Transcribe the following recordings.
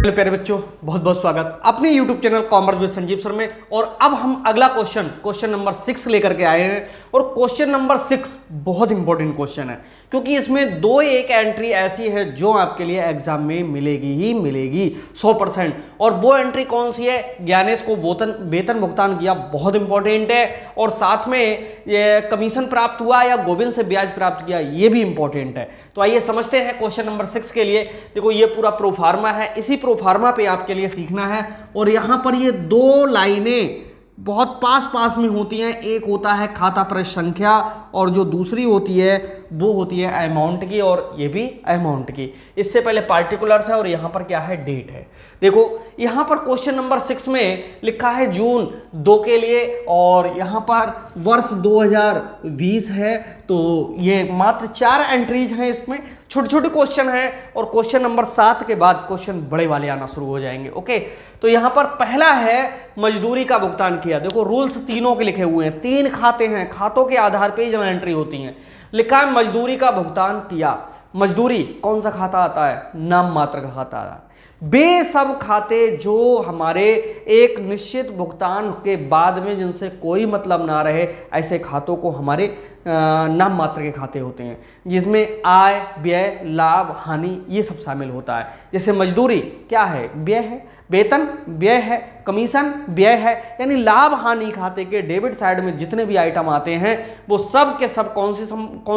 Hello प्यारे बच्चों, बहुत बहुत स्वागत अपने YouTube channel commerce with Sanjeev sir में। और अब हम अगला क्वेश्चन नंबर 6 लेकर के आए हैं। और क्वेश्चन नंबर 6 बहुत इंपॉर्टेंट क्वेश्चन है, क्योंकि इसमें दो एक एंट्री ऐसी है जो आपके लिए एग्जाम में मिलेगी ही मिलेगी 100%। और वो एंट्री कौन सी है? ज्ञानेश को वेतन भुगतान किया, बहुत इंपॉर्टेंट है। और साथ में ये कमीशन प्राप्त हुआ या गोविंद से ब्याज प्राप्त किया, ये भी इंपॉर्टेंट है। तो आइए समझते हैं क्वेश्चन नंबर 6 के लिए। देखो, ये पूरा प्रोफार्मा है, इसी प्रोफार्मा पे आपके लिए सीखना है। और यहां पर ये दो लाइनें बहुत पास पास में होती हैं। एक होता है खाता प्रश्न संख्या और जो दूसरी होती है वो होती है अमाउंट की, और ये भी अमाउंट की। इससे पहले पार्टिकुलर्स है और यहां पर क्या है? डेट है। देखो, यहां पर क्वेश्चन नंबर 6 में लिखा है जून 2 के लिए, और यहां पर वर्ष 2020 है। तो ये मात्र 4 एंट्रीज हैं, इसमें छोटे छोटे क्वेश्चन हैं। और क्वेश्चन नंबर 7 के बाद क्वेश्चन बड़े वाले आना शुरू हो जाएंगे। ओके, तो यहां पर पहला है मजदूरी का भुगतान किया। देखो, रूल्स तीनों के लिखे हुए हैं, 3 खाते हैं, खातों के आधार पर जब एंट्री होती है। लिखा है मजदूरी का भुगतान किया। मजदूरी कौन सा खाता आता है? नाम मात्र का खाता आता है। वे सब खाते जो हमारे एक निश्चित भुगतान के बाद में जिनसे कोई मतलब ना रहे, ऐसे खातों को हमारे नाम मात्र के खाते होते हैं, जिसमें आय, व्यय, लाभ, हानि ये सब शामिल होता है। जैसे मजदूरी क्या है? व्यय है। वेतन व्यय है। कमीशन व्यय है। यानी लाभ हानि खाते के डेबिट साइड में जितने भी आइटम आते हैं वो सब के सब कौन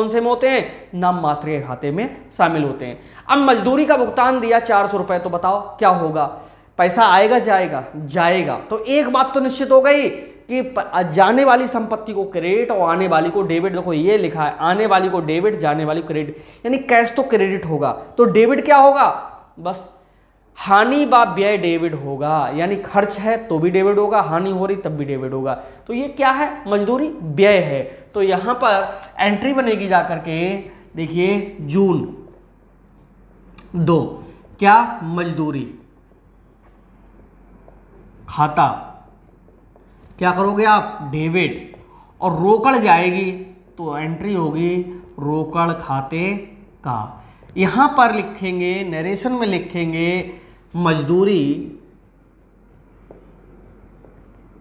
से में होते हैं? नाम मात्र के खाते में शामिल होते हैं। अब मजदूरी का भुगतान दिया 400 रुपए, तो बताओ क्या होगा? पैसा आएगा जाएगा? जाएगा। तो एक बात तो निश्चित हो गई कि जाने वाली संपत्ति को क्रेडिट और आने वाली को डेबिट। देखो, ये लिखा है आने वाली को डेबिट, जाने वाली को क्रेडिट, यानी कैश तो क्रेडिट होगा। तो डेबिट क्या होगा? बस हानि बा व्यय डेबिट होगा, यानी खर्च है तो भी डेबिट होगा, हानि हो रही तब भी डेबिट होगा। तो ये क्या है? मजदूरी व्यय है। तो यहां पर एंट्री बनेगी जाकर के, देखिए, जून 2 क्या? मजदूरी खाता क्या करोगे आप? डेबिट। और रोकड़ जाएगी तो एंट्री होगी रोकड़ खाते का। यहां पर लिखेंगे, नरेशन में लिखेंगे मजदूरी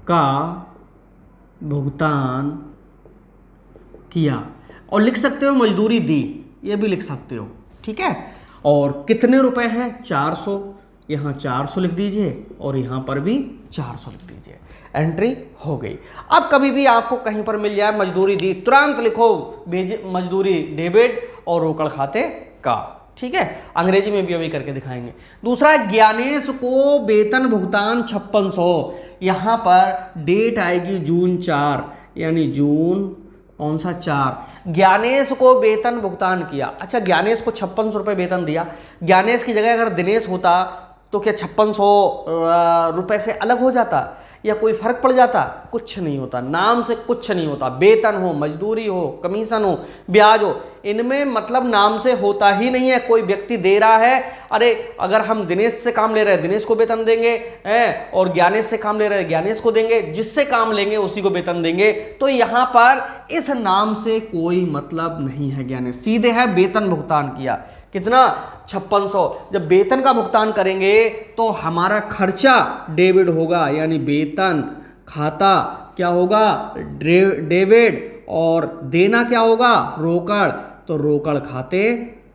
का भुगतान किया, और लिख सकते हो मजदूरी दी, ये भी लिख सकते हो, ठीक है। और कितने रुपए हैं? 400। यहां 400 लिख दीजिए और यहां पर भी 400 लिख दीजिए। एंट्री हो गई। अब कभी भी आपको कहीं पर मिल जाए मजदूरी दी, तुरंत लिखो मजदूरी डेबिट और रोकड़ खाते का, ठीक है। अंग्रेजी में भी अभी करके दिखाएंगे। दूसरा, ज्ञानेश को वेतन भुगतान 5600। यहां पर डेट आएगी जून 4, यानी जून कौन सा? 4। ज्ञानेश को वेतन भुगतान किया। अच्छा, ज्ञानेश को 5600 रुपये वेतन दिया। ज्ञानेश की जगह अगर दिनेश होता तो क्या 5600 रुपये से अलग हो जाता या कोई फर्क पड़ जाता? कुछ नहीं होता, नाम से कुछ नहीं होता। वेतन हो, मजदूरी हो, कमीशन हो, ब्याज हो, इनमें मतलब नाम से होता ही नहीं है। कोई व्यक्ति दे रहा है, अरे अगर हम दिनेश से काम ले रहे हैं दिनेश को वेतन देंगे, और ज्ञानेश से काम ले रहे हैं ज्ञानेश को देंगे, जिससे काम लेंगे उसी को वेतन देंगे। तो यहां पर इस नाम से कोई मतलब नहीं है। ज्ञानेश सीधे है वेतन भुगतान किया। कितना? 5600। जब वेतन का भुगतान करेंगे तो हमारा खर्चा डेबिट होगा, यानी वेतन खाता क्या होगा? डेबिट। और देना क्या होगा? रोकड़। तो रोकड़ खाते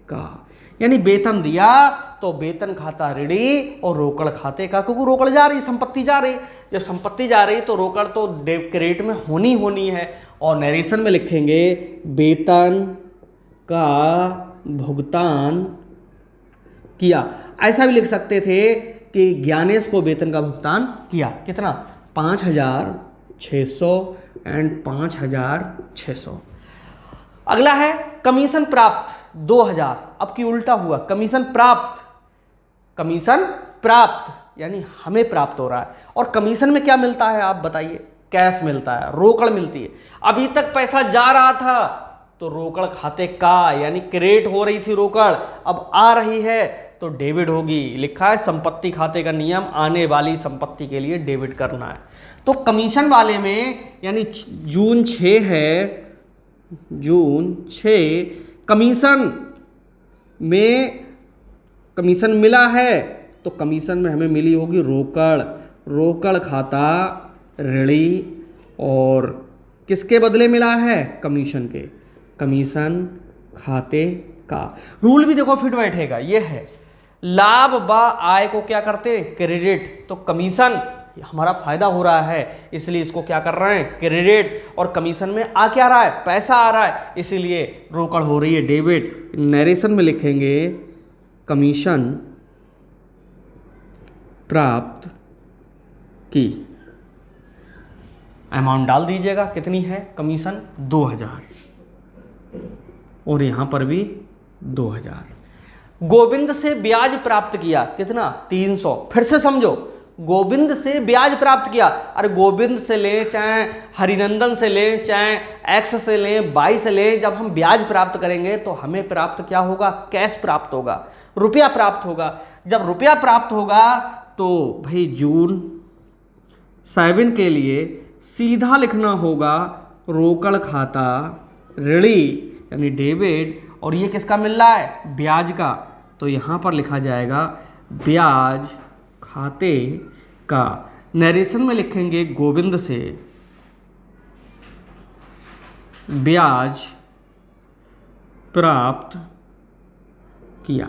का, यानी वेतन दिया तो वेतन खाता ऋणी और रोकड़ खाते का, क्योंकि रोकड़ जा रही, संपत्ति जा रही। जब संपत्ति जा रही तो रोकड़ तो क्रेडिट में होनी है। और नरेशन में लिखेंगे वेतन का भुगतान किया। ऐसा भी लिख सकते थे कि ज्ञानेश को वेतन का भुगतान किया। कितना? 5600 एंड 5600। अगला है कमीशन प्राप्त 2000। अब की उल्टा हुआ, कमीशन प्राप्त यानी हमें प्राप्त हो रहा है। और कमीशन में क्या मिलता है आप बताइए? कैश मिलता है, रोकड़ मिलती है। अभी तक पैसा जा रहा था तो रोकड़ खाते का, यानी क्रेडिट हो रही थी रोकड़, अब आ रही है तो डेबिट होगी। लिखा है संपत्ति खाते का नियम, आने वाली संपत्ति के लिए डेबिट करना है। तो कमीशन वाले में, यानी जून 6 है, जून 6 कमीशन में कमीशन मिला है तो कमीशन में हमें मिली होगी रोकड़, रोकड़ खाता ऋणी, और किसके बदले मिला है, कमीशन के, कमीशन खाते का। रूल भी देखो फिट बैठेगा, ये है लाभ व आय को क्या करते हैं, क्रेडिट, तो कमीशन हमारा फायदा हो रहा है इसलिए इसको क्या कर रहे हैं, क्रेडिट, और कमीशन में आ क्या रहा है, पैसा आ रहा है, इसीलिए रोकड़ हो रही है डेबिट। नरेशन में लिखेंगे कमीशन प्राप्त की, अमाउंट डाल दीजिएगा, कितनी है कमीशन, 2000, और यहां पर भी 2000। गोविंद से ब्याज प्राप्त किया, कितना, 300। फिर से समझो, गोविंद से ब्याज प्राप्त किया, अरे गोविंद से लें चाहे हरिनंदन से लें चाहे एक्स से लें वाई से लें, जब हम ब्याज प्राप्त करेंगे तो हमें प्राप्त क्या होगा, कैश प्राप्त होगा, रुपया प्राप्त होगा। जब रुपया प्राप्त होगा तो भाई जून 7 के लिए सीधा लिखना होगा रोकड़ खाता ऋणी यानी डेबिट, और ये किसका मिल रहा है, ब्याज का, तो यहाँ पर लिखा जाएगा ब्याज खाते का। नरेशन में लिखेंगे गोविंद से ब्याज प्राप्त किया,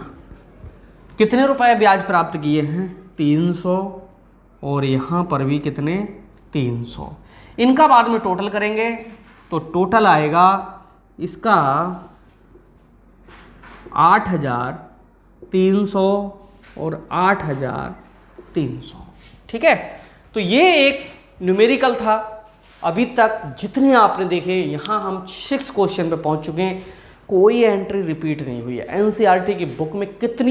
कितने रुपए ब्याज प्राप्त किए हैं, 300, और यहाँ पर भी कितने, 300। इनका बाद में टोटल करेंगे तो टोटल आएगा इसका 8300 और 8300, ठीक है। तो ये एक न्यूमेरिकल था। अभी तक जितने आपने देखे, यहाँ हम 6 क्वेश्चन पे पहुंच चुके हैं, कोई एंट्री रिपीट नहीं हुई है। एनसीईआरटी की बुक में कितनी